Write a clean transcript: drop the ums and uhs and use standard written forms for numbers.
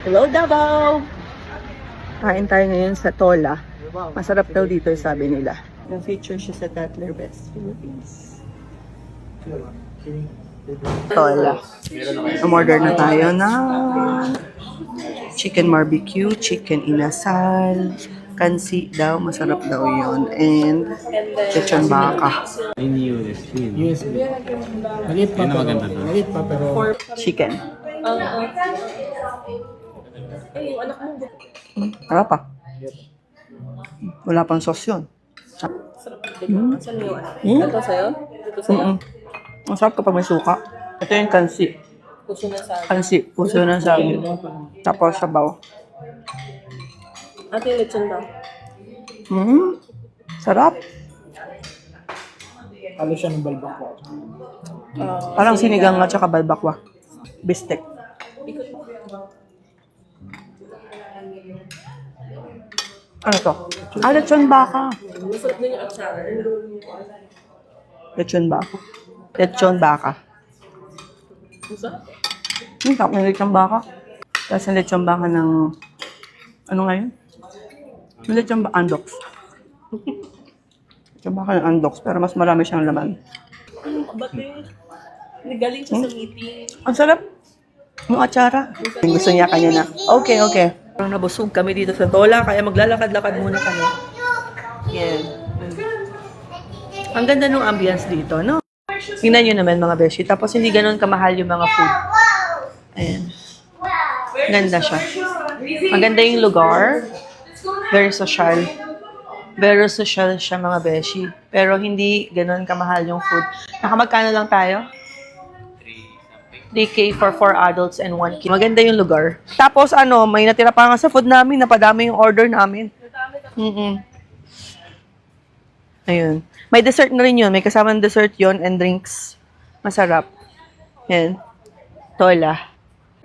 Hello, Davao! Kain tayo ngayon sa Tola. Masarap daw dito, sabi nila. Yung feature siya sa Tatler Best Philippines. Tola. Umorder na tayo ng chicken barbecue, chicken inasal, kansi daw, masarap daw yun, and lechon baka. USB. Maliit pa pero Chicken. Harap pa. Wala pang sauce yun. Ito sa'yo? Ito sa'yo? Masarap kapag may suka. Ito yung kansi. Puso na sa Kansi, puso ng sabi. Tapos sabaw. Ate, lechon ba? Sarap. halo siya ng balbakwa. Parang sinigang at saka balbakwa. Bistek. Ano to? Lechon baka. Masarap din yung atsara. Lechon baka. Lechon baka. Masarap. Sarap ng lechon baka. Tapos yung lechon baka ng... Ano nga yun? Yung lechon baka andox. Lechon baka ng andox, pero mas marami siyang laman. Ba't eh? Galing siya sa meeting. Ang sarap. Yung atsara. Gusto niya kanya na. Okay. Parang nabusog kami dito sa Tola, kaya maglalakad-lakad muna kami. Yan. Ang ganda ng ambience dito, no? Tingnan nyo naman mga beshi. Tapos hindi ganun kamahal yung mga food. Ayan. Ganda siya. Maganda yung lugar. Very social. Very social siya mga beshi. Pero hindi ganun kamahal yung food. Nakamagkano lang tayo? 3K for 4 adults and 1 kid. Maganda yung lugar. Tapos may natira pa nga sa food namin. Napadami yung order namin. Ayun. May dessert na rin yun. May kasamang dessert yun and drinks. Masarap. Yan. Tola.